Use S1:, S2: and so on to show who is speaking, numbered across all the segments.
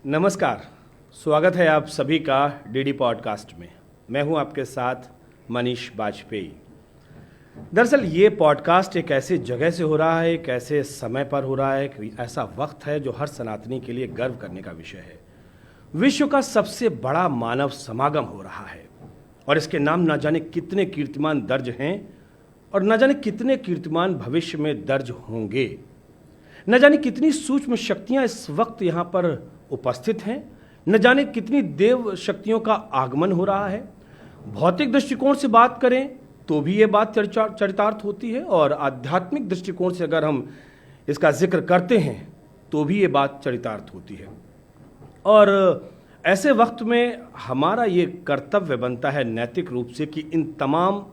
S1: नमस्कार, स्वागत है आप सभी का डीडी पॉडकास्ट में। मैं हूं आपके साथ मनीष बाजपेयी। दरअसल ये पॉडकास्ट एक ऐसी जगह से हो रहा है, एक ऐसे समय पर हो रहा है, एक ऐसा वक्त है जो हर सनातनी के लिए गर्व करने का विषय है। विश्व का सबसे बड़ा मानव समागम हो रहा है और इसके नाम न जाने कितने कीर्तिमान दर्ज हैं और न जाने कितने कीर्तिमान भविष्य में दर्ज होंगे। न जाने कितनी सूक्ष्म शक्तियां इस वक्त यहाँ पर उपस्थित हैं, न जाने कितनी देव शक्तियों का आगमन हो रहा है। भौतिक दृष्टिकोण से बात करें तो भी ये बात चरितार्थ होती है और आध्यात्मिक दृष्टिकोण से अगर हम इसका जिक्र करते हैं तो भी ये बात चरितार्थ होती है। और ऐसे वक्त में हमारा ये कर्तव्य बनता है नैतिक रूप से कि इन तमाम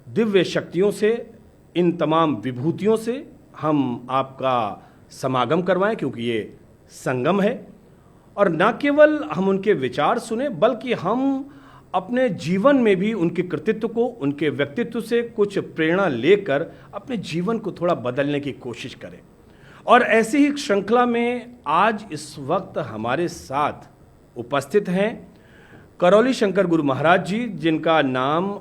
S1: दिव्य शक्तियों से, इन तमाम विभूतियों से हम आपका समागम करवाएं, क्योंकि ये संगम है। और न केवल हम उनके विचार सुने बल्कि हम अपने जीवन में भी उनके कृतित्व को, उनके व्यक्तित्व से कुछ प्रेरणा लेकर अपने जीवन को थोड़ा बदलने की कोशिश करें। और ऐसी ही श्रृंखला में आज इस वक्त हमारे साथ उपस्थित हैं करौली शंकर गुरु महाराज जी, जिनका नाम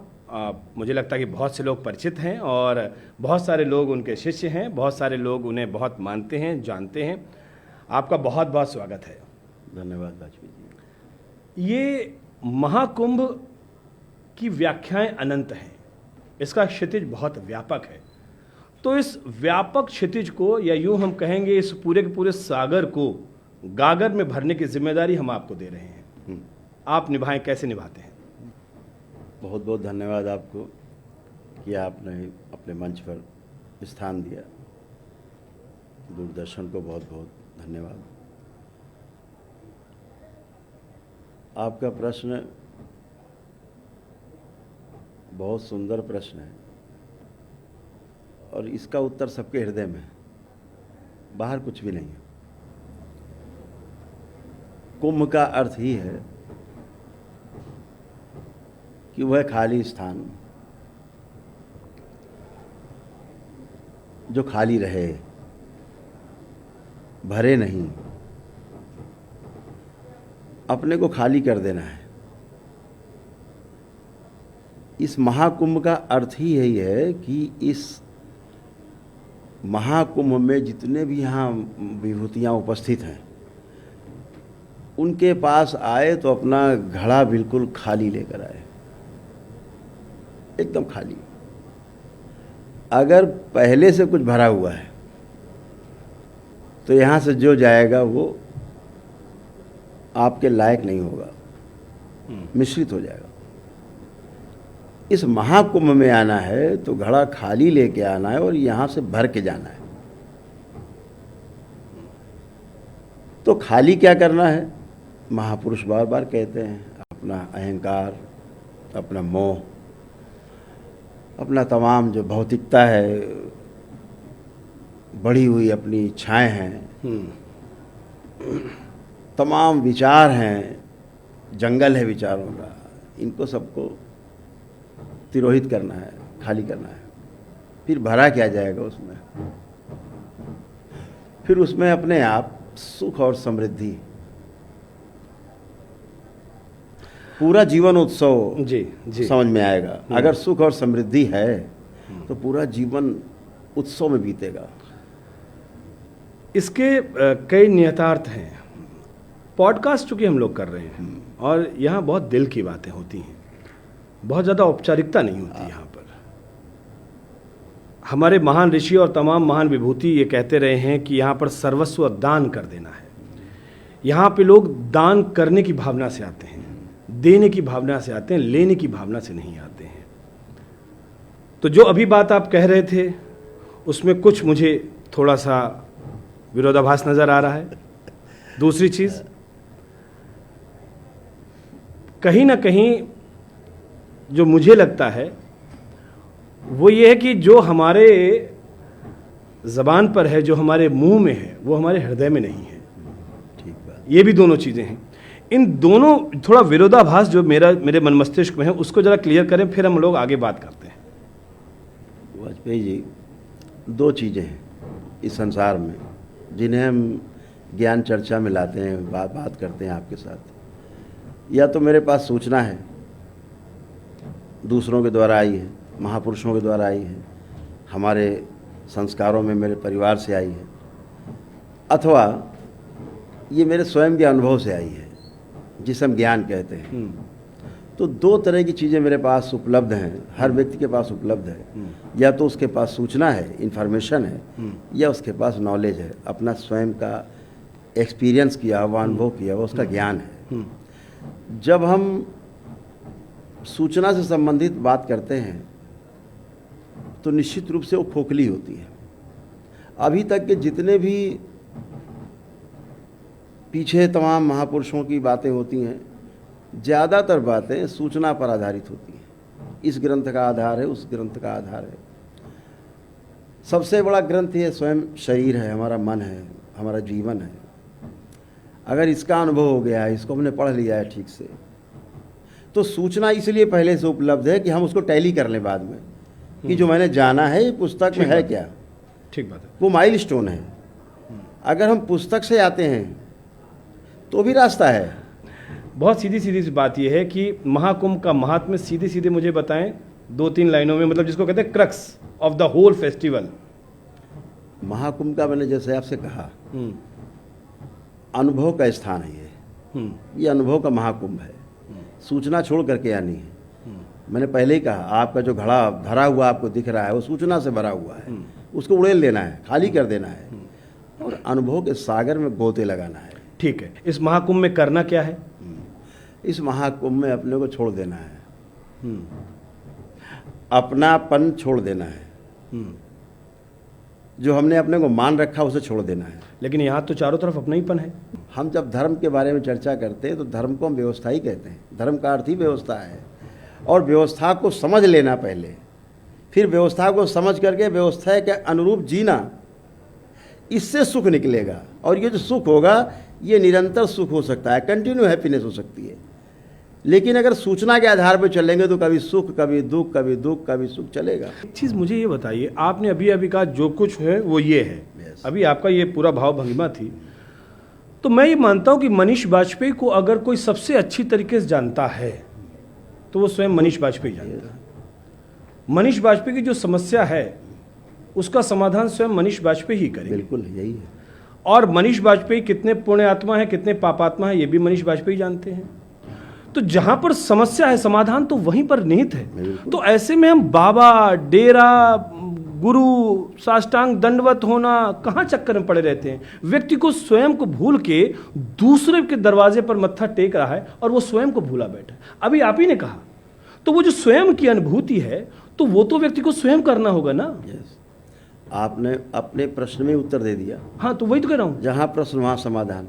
S1: मुझे लगता है कि बहुत से लोग परिचित हैं और बहुत सारे लोग उनके शिष्य हैं, बहुत सारे लोग उन्हें बहुत मानते हैं, जानते हैं। आपका बहुत बहुत स्वागत है।
S2: धन्यवाद बाजपेयी जी।
S1: ये महाकुंभ की व्याख्याएं अनंत हैं, इसका क्षितिज बहुत व्यापक है। तो इस व्यापक क्षितिज को, या यूं हम कहेंगे इस पूरे के पूरे सागर को गागर में भरने की जिम्मेदारी हम आपको दे रहे हैं। आप निभाएं, कैसे निभाते हैं?
S2: बहुत बहुत धन्यवाद आपको कि आपने अपने मंच पर स्थान दिया। दूरदर्शन को बहुत बहुत धन्यवाद। आपका प्रश्न बहुत सुंदर प्रश्न है और इसका उत्तर सबके हृदय में है, बाहर कुछ भी नहीं है। कुंभ का अर्थ ही है कि वह खाली स्थान जो खाली रहे, भरे नहीं, अपने को खाली कर देना है। इस महाकुंभ का अर्थ ही यही है कि इस महाकुंभ में जितने भी यहाँ विभूतियाँ उपस्थित हैं उनके पास आए तो अपना घड़ा बिल्कुल खाली लेकर आए, एकदम खाली। अगर पहले से कुछ भरा हुआ है तो यहाँ से जो जाएगा वो आपके लायक नहीं होगा, मिश्रित हो जाएगा। इस महाकुंभ में आना है तो घड़ा खाली लेके आना है और यहाँ से भर के जाना है। तो खाली क्या करना है? महापुरुष बार बार कहते हैं, अपना अहंकार, अपना मोह, अपना तमाम जो भौतिकता है, बढ़ी हुई अपनी इच्छाएं हैं, तमाम विचार हैं, जंगल है विचारों का, इनको सबको तिरोहित करना है, खाली करना है। फिर भरा क्या जाएगा उसमें? फिर उसमें अपने आप सुख और समृद्धि, पूरा जीवन उत्सव जी समझ में आएगा। अगर सुख और समृद्धि है तो पूरा जीवन उत्सव में बीतेगा।
S1: इसके कई नियतार्थ हैं। पॉडकास्ट चूंकि हम लोग कर रहे हैं और यहाँ बहुत दिल की बातें होती हैं, बहुत ज़्यादा औपचारिकता नहीं होती। यहाँ पर हमारे महान ऋषि और तमाम महान विभूति ये कहते रहे हैं कि यहाँ पर सर्वस्व दान कर देना है। यहाँ पे लोग दान करने की भावना से आते हैं, देने की भावना से आते हैं, लेने की भावना से नहीं आते हैं। तो जो अभी बात आप कह रहे थे उसमें कुछ मुझे थोड़ा सा विरोधाभास नजर आ रहा है। दूसरी चीज, कहीं ना कहीं जो मुझे लगता है वो ये है कि जो हमारे जबान पर है, जो हमारे मुंह में है, वो हमारे हृदय में नहीं है।
S2: ठीक बात।
S1: ये भी दोनों चीजें हैं। इन दोनों थोड़ा विरोधाभास जो मेरे मन मस्तिष्क में है उसको जरा क्लियर करें, फिर हम लोग आगे बात करते हैं।
S2: वाजपेयी जी, दो चीज़ें हैं इस संसार में जिन्हें हम ज्ञान चर्चा में लाते हैं, बात करते हैं आपके साथ। या तो मेरे पास सूचना है, दूसरों के द्वारा आई है, महापुरुषों के द्वारा आई है, हमारे संस्कारों में मेरे परिवार से आई है, अथवा ये मेरे स्वयं के अनुभव से आई है, जिसे हम ज्ञान कहते हैं। तो दो तरह की चीज़ें मेरे पास उपलब्ध हैं, हर व्यक्ति के पास उपलब्ध है। या तो उसके पास सूचना है, इन्फॉर्मेशन है, या उसके पास नॉलेज है, अपना स्वयं का एक्सपीरियंस किया हुआ, अनुभव किया हुआ उसका ज्ञान है। जब हम सूचना से संबंधित बात करते हैं तो निश्चित रूप से वो खोखली होती है। अभी तक के जितने भी पीछे तमाम महापुरुषों की बातें होती हैं, ज़्यादातर बातें सूचना पर आधारित होती हैं। इस ग्रंथ का आधार है, उस ग्रंथ का आधार है। सबसे बड़ा ग्रंथ ये स्वयं शरीर है, हमारा मन है, हमारा जीवन है। अगर इसका अनुभव हो गया है, इसको हमने पढ़ लिया है ठीक से, तो सूचना इसलिए पहले से उपलब्ध है कि हम उसको टैली कर लें बाद में, कि जो मैंने जाना है ये पुस्तक में है क्या।
S1: ठीक बात है।
S2: वो माइलस्टोन है। अगर हम पुस्तक से आते हैं तो भी रास्ता है।
S1: बहुत सीधी सीधी सी बात यह है कि महाकुंभ का महात्म्य सीधे सीधे मुझे बताएं 2-3 लाइनों में, मतलब जिसको कहते हैं crux of the whole festival.
S2: Mahakumbh का मैंने जैसे आपसे कहा, अनुभव का स्थान है ये अनुभव का महाकुंभ है। सूचना छोड़ करके आनी है। मैंने पहले ही कहा, आपका जो घड़ा भरा हुआ आपको दिख रहा है वो सूचना से भरा हुआ है, उसको उड़ेल लेना है, खाली कर देना है और अनुभव के सागर में गोते लगाना है।
S1: ठीक है, इस महाकुंभ में करना क्या है?
S2: इस महाकुंभ में अपने को छोड़ देना है, अपनापन छोड़ देना है, जो हमने अपने को मान रखा उसे छोड़ देना है।
S1: लेकिन यहाँ तो चारों तरफ अपनाहीपन है।
S2: हम जब धर्म के बारे में चर्चा करते हैं तो धर्म को हम व्यवस्था ही कहते हैं। धर्म का अर्थ ही व्यवस्था है, और व्यवस्था को समझ लेना पहले, फिर व्यवस्था को समझ करके व्यवस्था के अनुरूप जीना, इससे सुख निकलेगा। और ये जो सुख होगा ये निरंतर सुख हो सकता है, कंटिन्यू हैप्पीनेस हो सकती है। लेकिन अगर सूचना के आधार पर चलेंगे तो कभी सुख, कभी दुख, कभी दुख, कभी सुख चलेगा।
S1: एक चीज़ मुझे ये बताइए, आपने अभी अभी कहा जो कुछ है वो ये है, अभी आपका ये पूरा भाव भंगिमा थी, तो मैं ये मानता हूँ कि मनीष बाजपेयी को अगर कोई सबसे अच्छी तरीके से जानता है तो वो स्वयं मनीष बाजपेयी जानता है। मनीष बाजपेयी की जो समस्या है उसका समाधान स्वयं मनीष बाजपेयी ही करेंगे।
S2: बिल्कुल यही है।
S1: और मनीष बाजपेयी कितने पुण्य आत्मा है, कितने पापात्मा है, ये भी मनीष बाजपेयी जानते हैं। तो जहां पर समस्या है समाधान तो वहीं पर निहित है। तो ऐसे में हम बाबा, डेरा, गुरु, साष्टांग दंडवत होना, कहाँ चक्कर में पड़े रहते हैं। व्यक्ति को स्वयं को भूल के दूसरे के दरवाजे पर मत्था टेक रहा है और वो स्वयं को भूला बैठा है। अभी आप ही ने कहा, तो वो जो स्वयं की अनुभूति है तो वो तो व्यक्ति को स्वयं करना होगा ना।
S2: आपने अपने प्रश्न में उत्तर दे दिया।
S1: हाँ, तो वही तो कह रहा हूँ,
S2: जहाँ प्रश्न वहाँ समाधान।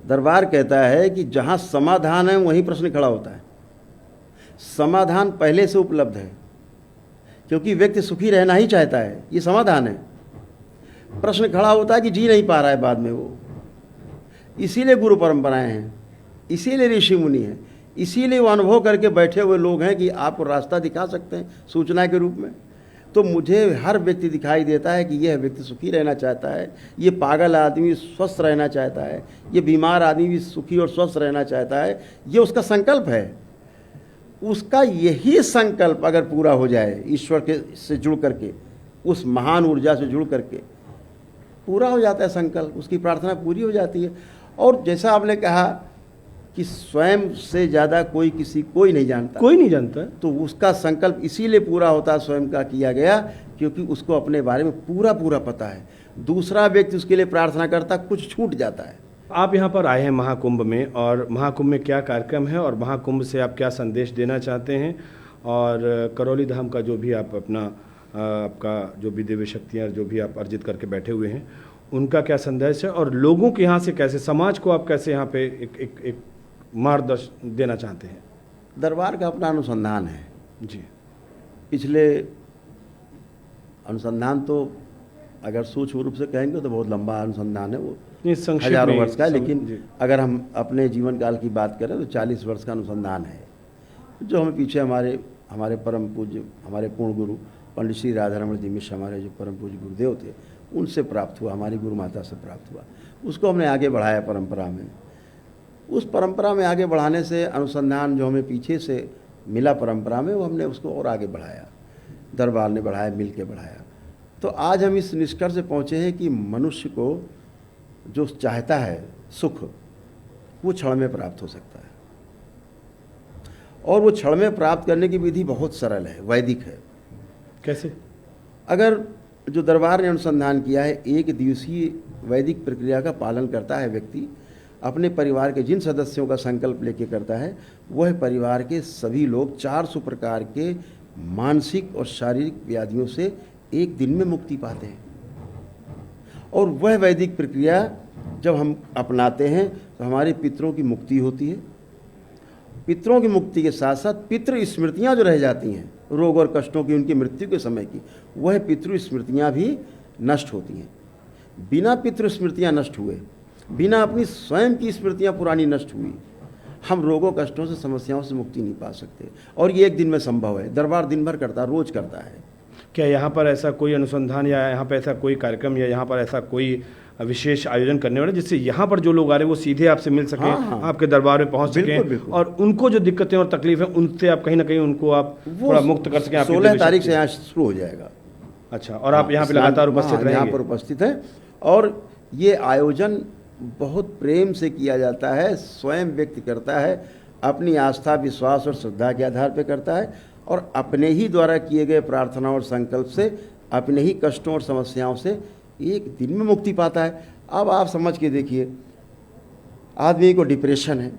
S2: दरबार कहता है कि जहाँ समाधान है वहीं प्रश्न खड़ा होता है। समाधान पहले से उपलब्ध है, क्योंकि व्यक्ति सुखी रहना ही चाहता है, ये समाधान है। प्रश्न खड़ा होता है कि जी नहीं पा रहा है बाद में वो। इसीलिए गुरु परंपराएं हैं, इसीलिए ऋषि मुनि हैं, इसीलिए वो अनुभव करके बैठे हुए लोग हैं कि आपको रास्ता दिखा सकते हैं सूचना के रूप में। तो मुझे हर व्यक्ति दिखाई देता है कि यह व्यक्ति सुखी रहना चाहता है, ये पागल आदमी स्वस्थ रहना चाहता है, ये बीमार आदमी भी सुखी और स्वस्थ रहना चाहता है। ये उसका संकल्प है। उसका यही संकल्प अगर पूरा हो जाए, ईश्वर के से जुड़ करके, उस महान ऊर्जा से जुड़ करके पूरा हो जाता है संकल्प, उसकी प्रार्थना पूरी हो जाती है। और जैसा आपने कहा कि स्वयं से ज़्यादा कोई नहीं जानता,
S1: कोई नहीं जानता,
S2: तो उसका संकल्प इसीलिए पूरा होता है स्वयं का किया गया, क्योंकि उसको अपने बारे में पूरा पता है। दूसरा व्यक्ति उसके लिए प्रार्थना करता, कुछ छूट जाता है।
S1: आप यहाँ पर आए हैं महाकुंभ में, और महाकुंभ में क्या कार्यक्रम है और महाकुंभ से आप क्या संदेश देना चाहते हैं, और करौली धाम का जो भी आप अपना आपका जो भी दिव्य शक्तियाँ जो भी आप अर्जित करके बैठे हुए हैं उनका क्या संदेश है, और लोगों के यहाँ से कैसे, समाज को आप कैसे यहाँ पे एक मार्गदर्शन देना चाहते हैं।
S2: दरबार का अपना अनुसंधान है
S1: जी।
S2: पिछले अनुसंधान तो अगर सूक्ष्म रूप से कहेंगे तो बहुत लंबा अनुसंधान है, वो हजारों वर्ष का है। लेकिन अगर हम अपने जीवन काल की बात करें तो 40 वर्ष का अनुसंधान है, जो हमें पीछे हमारे परम पूज्य, हमारे पूर्ण गुरु पंडित श्री राधारमण जी मिश्र, हमारे जो परम पूज्य गुरुदेव थे, उनसे प्राप्त हुआ, हमारी गुरु माता से प्राप्त हुआ। उसको हमने आगे बढ़ाया परंपरा में। उस परंपरा में आगे बढ़ाने से अनुसंधान जो हमें पीछे से मिला परंपरा में, वो हमने उसको और आगे बढ़ाया, दरबार ने बढ़ाया, मिल के बढ़ाया। तो आज हम इस निष्कर्ष से पहुँचे हैं कि मनुष्य को जो चाहता है सुख, वो क्षण में प्राप्त हो सकता है, और वो क्षण में प्राप्त करने की विधि बहुत सरल है, वैदिक है।
S1: कैसे?
S2: अगर जो दरबार ने अनुसंधान किया है, एक दिवसीय वैदिक प्रक्रिया का पालन करता है व्यक्ति, अपने परिवार के जिन सदस्यों का संकल्प लेके करता है, वह परिवार के सभी लोग 400 प्रकार के मानसिक और शारीरिक व्याधियों से एक दिन में मुक्ति पाते हैं। और वह वैदिक प्रक्रिया जब हम अपनाते हैं तो हमारे पितरों की मुक्ति होती है। पितरों की मुक्ति के साथ साथ पितृ स्मृतियाँ जो रह जाती हैं, रोग और कष्टों की, उनकी मृत्यु के समय की, वह पितृ स्मृतियाँ भी नष्ट होती हैं। बिना पितृ स्मृतियाँ नष्ट हुए, बिना अपनी स्वयं की स्मृतियाँ पुरानी नष्ट हुई, हम रोगों कष्टों से, समस्याओं से मुक्ति नहीं पा सकते। और ये एक दिन में संभव है। दरबार दिन भर करता है, रोज करता है।
S1: क्या यहाँ पर ऐसा कोई अनुसंधान या यहाँ पर ऐसा कोई कार्यक्रम या यहाँ पर ऐसा कोई विशेष आयोजन करने वाले जिससे यहाँ पर जो लोग आ रहे हैं वो सीधे आपसे मिल सकें,
S2: हाँ।
S1: आपके दरबार में पहुँच
S2: बिल्कुल,
S1: सकें,
S2: बिल्कुल।
S1: और उनको जो दिक्कतें और तकलीफ हैं उनसे आप कहीं ना कहीं उनको आप थोड़ा मुक्त कर सकें?
S2: 16 तारीख से यहाँ शुरू हो जाएगा।
S1: अच्छा, और आप यहाँ पे लगातार उपस्थित रहेंगे?
S2: यहाँ पर उपस्थित हैं। और ये आयोजन बहुत प्रेम से किया जाता है, स्वयं व्यक्ति करता है, अपनी आस्था, विश्वास और श्रद्धा के आधार पर करता है, और अपने ही द्वारा किए गए प्रार्थना और संकल्प से अपने ही कष्टों और समस्याओं से एक दिन में मुक्ति पाता है। अब आप समझ के देखिए, आदमी को डिप्रेशन है,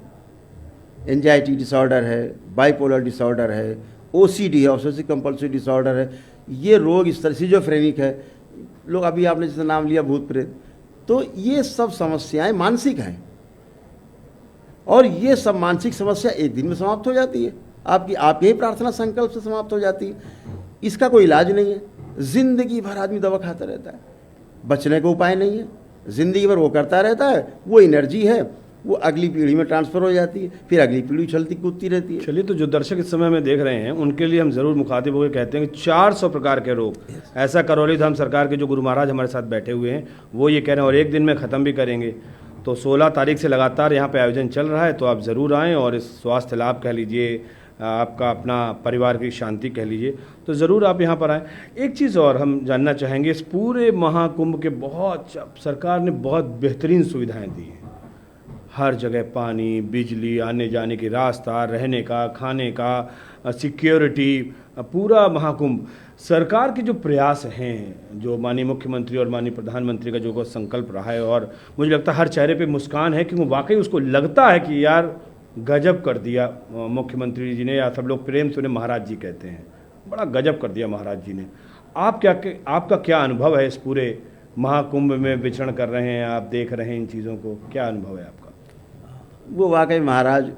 S2: एंजाइटी डिसऑर्डर है, बाइपोलर डिसऑर्डर है, ओसीडी है, ऑब्सेसिव कंपल्सिव डिसऑर्डर है, ये रोग इस तरह सिजोफ्रेनिक है, लोग अभी आपने जैसे नाम लिया भूत प्रेत, तो ये सब समस्याएं मानसिक हैं, और ये सब मानसिक समस्या एक दिन में समाप्त हो जाती है। आपके ही प्रार्थना संकल्प से समाप्त हो जाती है। इसका कोई इलाज नहीं है। जिंदगी भर आदमी दवा खाता रहता है, बचने का उपाय नहीं है। जिंदगी भर वो करता रहता है, वो एनर्जी है, वो अगली पीढ़ी में ट्रांसफर हो जाती है, फिर अगली पीढ़ी चलती कूदती रहती है।
S1: चलिए, तो जो दर्शक इस समय में देख रहे हैं उनके लिए हम जरूर मुखातिब होकर कहते हैं कि 400 प्रकार के रोग, ऐसा करौली धाम सरकार के जो गुरु महाराज हमारे साथ बैठे हुए हैं वो ये कह रहे हैं, और एक दिन में ख़त्म भी करेंगे। तो 16 तारीख से लगातार यहाँ पे आयोजन चल रहा है, तो आप ज़रूर आएँ और इस स्वास्थ्य लाभ कह लीजिए, आपका अपना परिवार की शांति कह लीजिए, तो ज़रूर आप यहाँ पर आएँ। एक चीज़ और हम जानना चाहेंगे, इस पूरे महाकुंभ के बहुत सरकार ने बहुत बेहतरीन सुविधाएं दी हैं। हर जगह पानी, बिजली, आने जाने की रास्ता, रहने का, खाने का, सिक्योरिटी, पूरा महाकुंभ। सरकार के जो प्रयास हैं, जो माननीय मुख्यमंत्री और माननीय प्रधानमंत्री का जो संकल्प रहा है, और मुझे लगता है हर चेहरे पे मुस्कान है, क्योंकि वाकई उसको लगता है कि यार गजब कर दिया मुख्यमंत्री जी ने, या सब लोग प्रेम से उन्हें महाराज जी कहते हैं, बड़ा गजब कर दिया महाराज जी ने। आपका क्या अनुभव है? इस पूरे महाकुंभ में विचरण कर रहे हैं आप, देख रहे हैं इन चीज़ों को, क्या अनुभव है आपका?
S2: वो वाकई महाराज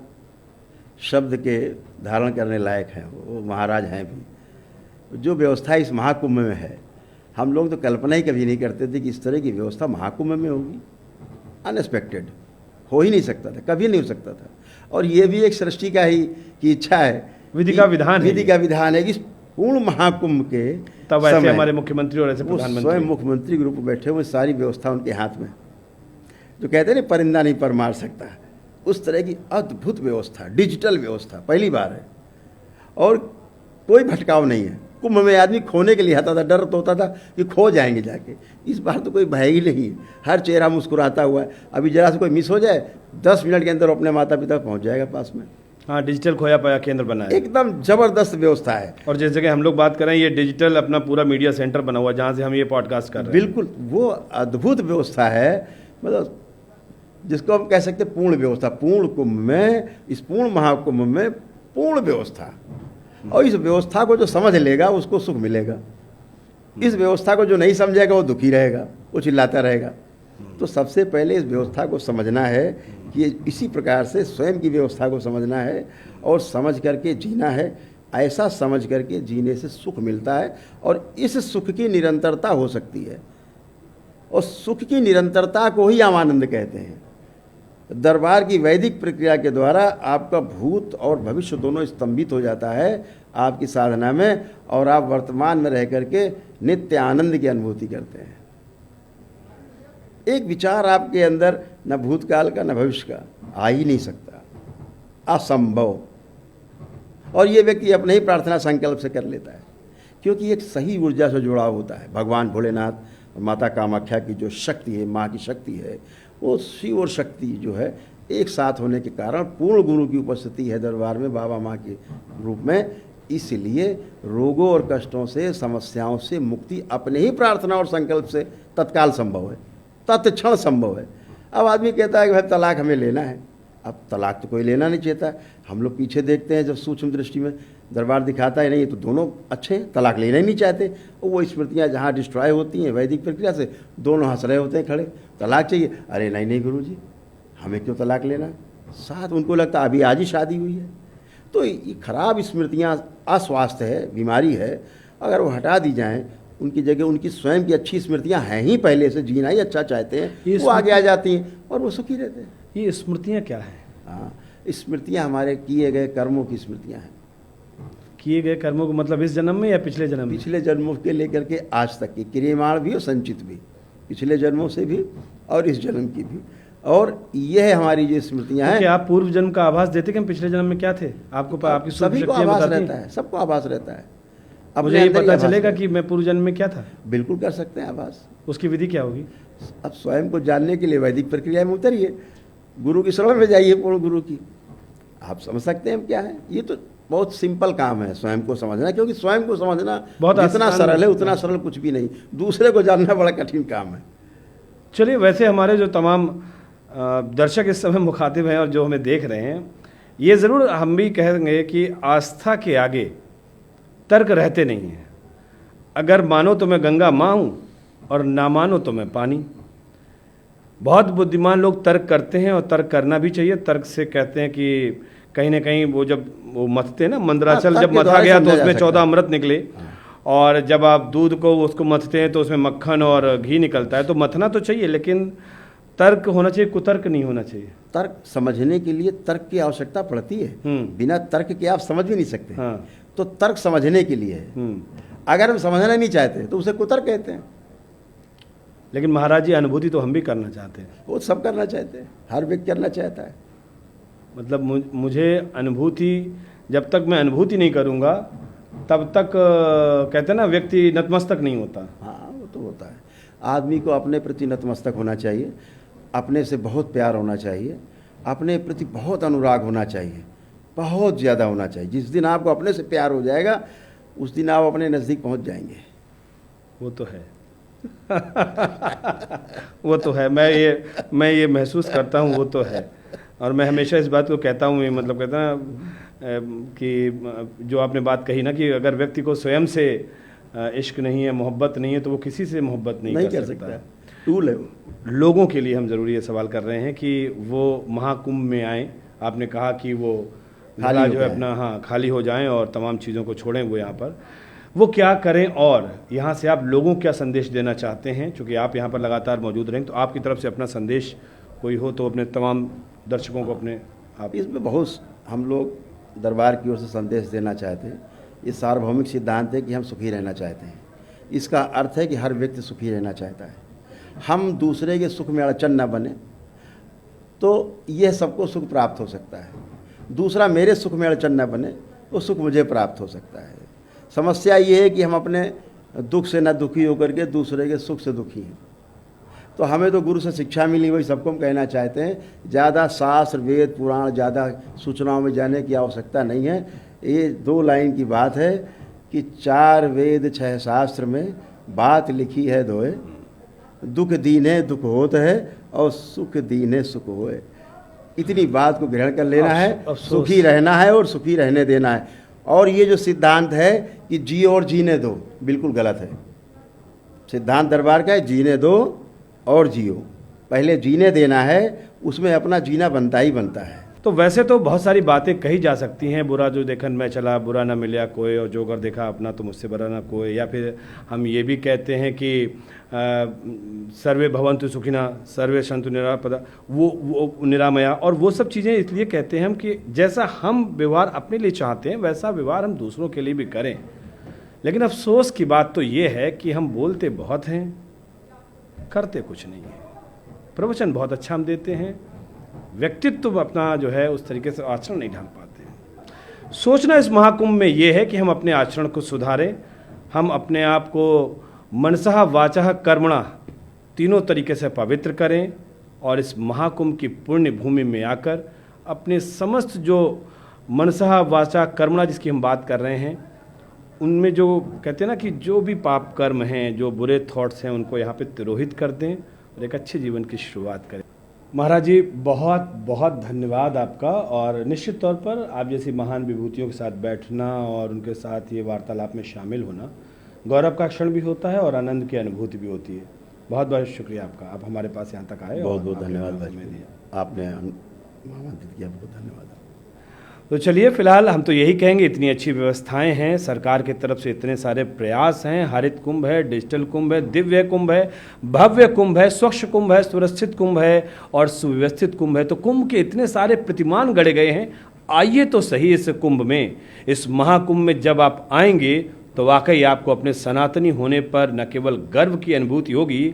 S2: शब्द के धारण करने लायक हैं, वो महाराज हैं भी। जो व्यवस्था इस महाकुंभ में है, हम लोग तो कल्पना ही कभी नहीं करते थे कि इस तरह की व्यवस्था महाकुंभ में होगी। अनएक्सपेक्टेड, हो ही नहीं सकता था, कभी नहीं हो सकता था। और ये भी एक सृष्टि का ही की इच्छा है,
S1: विधि का विधान है
S2: कि इस पूर्ण महाकुंभ के
S1: तब ऐसे हमारे मुख्यमंत्री और ऐसे प्रधानमंत्री,
S2: स्वयं मुख्यमंत्री के रूप में बैठे हुए, सारी व्यवस्था उनके हाथ में, जो कहते हैं ना परिंदा नहीं पर मार सकता, उस तरह की अद्भुत व्यवस्था, डिजिटल व्यवस्था पहली बार है, और कोई भटकाव नहीं है। कुंभ में आदमी खोने के लिए आता था, डर तो होता था कि खो जाएंगे जाके। इस बार तो कोई भय ही नहीं है, हर चेहरा मुस्कुराता हुआ है। अभी जरा से कोई मिस हो जाए, 10 मिनट के अंदर अपने माता पिता पहुंच जाएगा पास में।
S1: हाँ, डिजिटल खोया पाया केंद्र बना है,
S2: एकदम जबरदस्त व्यवस्था है।
S1: और जिस जगह हम लोग बात करें, ये डिजिटल अपना पूरा मीडिया सेंटर बना हुआ है, जहाँ से हम ये पॉडकास्ट कर रहे हैं।
S2: बिल्कुल, वो अद्भुत व्यवस्था है, मतलब जिसको हम कह सकते हैं पूर्ण व्यवस्था। पूर्ण कुंभ में, इस पूर्ण महाकुंभ में पूर्ण व्यवस्था, और इस व्यवस्था को जो समझ लेगा उसको सुख मिलेगा। इस व्यवस्था को जो नहीं समझेगा वो दुखी रहेगा, वो चिल्लाता रहेगा। तो सबसे पहले इस व्यवस्था को समझना है कि इसी प्रकार से स्वयं की व्यवस्था को समझना है और समझ करके जीना है। ऐसा समझ करके जीने से सुख मिलता है, और इस सुख की निरंतरता हो सकती है, और सुख की निरंतरता को ही हम आनंद कहते हैं। दरबार की वैदिक प्रक्रिया के द्वारा आपका भूत और भविष्य दोनों स्तंभित हो जाता है आपकी साधना में, और आप वर्तमान में रह करके नित्य आनंद की अनुभूति करते हैं। एक विचार आपके अंदर न भूतकाल का न भविष्य का आ ही नहीं सकता, असंभव। और ये व्यक्ति अपने ही प्रार्थना संकल्प से कर लेता है, क्योंकि एक सही ऊर्जा से जुड़ाव होता है। भगवान भोलेनाथ और माता कामाख्या की जो शक्ति है, माँ की शक्ति है, वो शिव और शक्ति जो है एक साथ होने के कारण पूर्ण गुरु की उपस्थिति है दरबार में बाबा माँ के रूप में। इसलिए रोगों और कष्टों से, समस्याओं से मुक्ति अपने ही प्रार्थना और संकल्प से तत्काल संभव है, तत्क्षण संभव है। अब आदमी कहता है कि भाई तलाक हमें लेना है। अब तलाक तो कोई लेना नहीं चाहता है। हम लोग पीछे देखते हैं, जब सूक्ष्म दृष्टि में दरबार दिखाता है नहीं, ये तो दोनों अच्छे हैं, तलाक लेना ही नहीं चाहते। वो स्मृतियाँ जहाँ डिस्ट्रॉय होती हैं वैदिक प्रक्रिया से, दोनों हंस रहे होते हैं खड़े, तलाक चाहिए। अरे नहीं नहीं गुरुजी, हमें क्यों तलाक लेना। साथ उनको लगता है अभी आज ही शादी हुई है। तो ये खराब स्मृतियाँ अस्वास्थ्य है, बीमारी है। अगर वो हटा दी जाएँ, उनकी जगह उनकी स्वयं की अच्छी स्मृतियाँ हैं ही, पहले से जीना ही अच्छा चाहते हैं, वो आगे आ जाती हैं और वो सुखी रहते हैं।
S1: ये स्मृतियाँ क्या हैं?
S2: हाँ, स्मृतियाँ हमारे किए गए कर्मों की स्मृतियाँ हैं।
S1: किए गए कर्मों को मतलब इस जन्म में या पिछले जन्म में?
S2: पिछले जन्मों के लेकर के आज तक की, क्रियमाण भी और संचित भी, पिछले जन्मों से भी और इस जन्म की भी। और यह हमारी जो स्मृतियाँ हैं।
S1: क्या आप पूर्व जन्म का आभास देते कि हम पिछले जन्म में क्या थे? आपको आपकी
S2: सभी को आभास रहता है, सबको आभास रहता है।
S1: अब मुझे ये पता चलेगा कि मैं पूर्व जन्म में क्या था?
S2: बिल्कुल कर सकते हैं आभास।
S1: उसकी विधि क्या होगी?
S2: अब स्वयं को जानने के लिए वैदिक प्रक्रिया में उतरिए, गुरु की शरण में जाइए, पूर्ण गुरु की, आप समझ सकते हैं क्या है। ये तो बहुत सिंपल काम है स्वयं को समझना, क्योंकि स्वयं को समझना बहुत जितना सरल है उतना सरल कुछ भी नहीं। दूसरे को जानना बड़ा कठिन काम है।
S1: चलिए, वैसे हमारे जो तमाम दर्शक इस समय मुखातिब हैं और जो हमें देख रहे हैं, ये ज़रूर हम भी कहेंगे कि आस्था के आगे तर्क रहते नहीं हैं। अगर मानो तो मैं गंगा माँ हूँ और ना मानो तो मैं पानी। बहुत बुद्धिमान लोग तर्क करते हैं और तर्क करना भी चाहिए। तर्क से कहते हैं कि कहीं ना कहीं वो जब वो मथते हैं ना, मंदराचल जब मथा गया तो उसमें 14 अमृत निकले, और जब आप दूध को उसको मथते हैं तो उसमें मक्खन और घी निकलता है। तो मथना तो चाहिए, लेकिन तर्क होना चाहिए, कुतर्क नहीं होना चाहिए।
S2: तर्क समझने के लिए तर्क की आवश्यकता पड़ती है, बिना तर्क के आप समझ भी नहीं सकते।
S1: हाँ।
S2: तो तर्क समझने के लिए है। अगर हम समझना नहीं चाहते तो उसे कुतर्क कहते हैं।
S1: लेकिन महाराज जी, अनुभूति तो हम भी करना चाहते हैं।
S2: वो सब करना चाहते हैं, हर व्यक्ति करना चाहता है।
S1: मतलब मुझे अनुभूति, जब तक मैं अनुभूति नहीं करूँगा तब तक कहते हैं ना, व्यक्ति नतमस्तक नहीं होता।
S2: हाँ, वो तो होता है। आदमी को अपने प्रति नतमस्तक होना चाहिए, अपने से बहुत प्यार होना चाहिए, अपने प्रति बहुत अनुराग होना चाहिए, बहुत ज़्यादा होना चाहिए। जिस दिन आपको अपने से प्यार हो जाएगा उस दिन आप अपने नज़दीक पहुंच जाएंगे।
S1: वो तो है वो तो है, मैं ये महसूस करता हूँ, वो तो है। और मैं हमेशा इस बात को कहता हूँ, मतलब कहता ना कि जो आपने बात कही ना कि अगर व्यक्ति को स्वयं से इश्क नहीं है, मोहब्बत नहीं है, तो वो किसी से मोहब्बत नहीं कर सकता है।
S2: टूल है।
S1: लोगों के लिए हम ज़रूरी ये सवाल कर रहे हैं कि वो महाकुंभ में आएँ। आपने कहा कि वो खाली जो है अपना, हाँ, खाली हो जाएं और तमाम चीज़ों को छोड़ें। वो यहाँ पर वो क्या करें, और यहाँ से आप लोगों को क्या संदेश देना चाहते हैं? क्योंकि आप यहाँ पर लगातार मौजूद रहें, तो आपकी तरफ से अपना संदेश कोई हो तो अपने तमाम दर्शकों को अपने आप।
S2: इसमें बहुत हम लोग दरबार की ओर से संदेश देना चाहते हैं। ये सार्वभौमिक सिद्धांत है कि हम सुखी रहना चाहते हैं। इसका अर्थ है कि हर व्यक्ति सुखी रहना चाहता है। हम दूसरे के सुख में अड़चन न बने तो यह सबको सुख प्राप्त हो सकता है। दूसरा मेरे सुख में अड़चन न बने वो सुख मुझे प्राप्त हो सकता है। समस्या ये है कि हम अपने दुख से न दुखी होकर के दूसरे के सुख से दुखी हैं। तो हमें तो गुरु से शिक्षा मिली, वही सबको हम कहना चाहते हैं। ज़्यादा शास्त्र वेद पुराण ज़्यादा सूचनाओं में जाने की आवश्यकता नहीं है। ये 2 लाइन की बात है कि 4 वेद 6 शास्त्र में बात लिखी है दोए, दुख दीने दुख होत है और सुख दीने सुख होए। इतनी बात को ग्रहण कर लेना है, सुखी रहना है और सुखी रहने देना है। और ये जो सिद्धांत है कि जियो और जीने दो, बिल्कुल गलत है। सिद्धांत दरबार का है जीने दो और जियो। पहले जीने देना है, उसमें अपना जीना बनता ही बनता है।
S1: तो वैसे तो बहुत सारी बातें कही जा सकती हैं। बुरा जो देखन मैं चला, बुरा ना मिला कोई, और जो कर देखा अपना तो मुझसे बुरा ना कोई। या फिर हम ये भी कहते हैं कि सर्वे भवन्तु सुखिना सर्वे सन्तु निरापदा, वो निरामया। और वो सब चीज़ें इसलिए कहते हैं हम कि जैसा हम व्यवहार अपने लिए चाहते हैं वैसा व्यवहार हम दूसरों के लिए भी करें। लेकिन अफसोस की बात तो ये है कि हम बोलते बहुत हैं, करते कुछ नहीं है। प्रवचन बहुत अच्छा हम देते हैं, व्यक्तित्व अपना जो है उस तरीके से आचरण नहीं ढाल पाते हैं। सोचना इस महाकुंभ में ये है कि हम अपने आचरण को सुधारें, हम अपने आप को मनसः वाचः कर्मणा तीनों तरीके से पवित्र करें और इस महाकुंभ की पुण्य भूमि में आकर अपने समस्त जो मनसः वाचा कर्मणा जिसकी हम बात कर रहे हैं, उनमें जो कहते हैं ना कि जो भी पाप कर्म हैं, जो बुरे थॉट्स हैं, उनको यहाँ पे तिरोहित कर दें और एक अच्छे जीवन की शुरुआत करें। महाराज जी, बहुत बहुत धन्यवाद आपका। और निश्चित तौर पर आप जैसी महान विभूतियों के साथ बैठना और उनके साथ ये वार्तालाप में शामिल होना गौरव का क्षण भी होता है और आनंद की अनुभूति भी होती है। बहुत बहुत शुक्रिया आपका, आप हमारे पास यहाँ तक आए।
S2: बहुत बहुत धन्यवाद भाई, आपने आमंत्रित किया, बहुत धन्यवाद।
S1: तो चलिए, फिलहाल हम तो यही कहेंगे, इतनी अच्छी व्यवस्थाएं हैं सरकार की तरफ से, इतने सारे प्रयास हैं, हरित कुंभ है, डिजिटल कुंभ है, दिव्य कुंभ है, भव्य कुंभ है, स्वच्छ कुंभ है, सुरक्षित कुंभ है और सुव्यवस्थित कुंभ है। तो कुंभ के इतने सारे प्रतिमान गढ़े गए हैं। आइए तो सही इस कुंभ में, इस महाकुंभ में जब आप आएंगे तो वाकई आपको अपने सनातनी होने पर न केवल गर्व की अनुभूति होगी,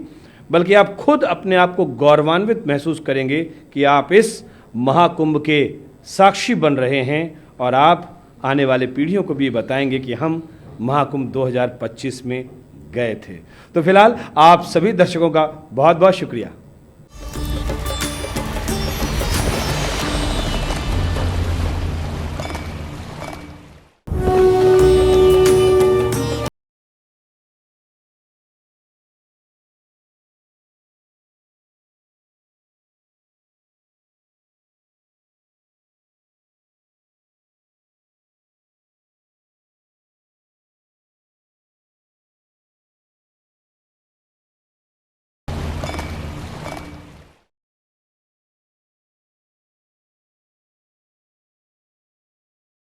S1: बल्कि आप खुद अपने आप को गौरवान्वित महसूस करेंगे कि आप इस महाकुंभ के साक्षी बन रहे हैं और आप आने वाले पीढ़ियों को भी बताएंगे कि हम महाकुंभ 2025 में गए थे। तो फिलहाल आप सभी दर्शकों का बहुत बहुत शुक्रिया।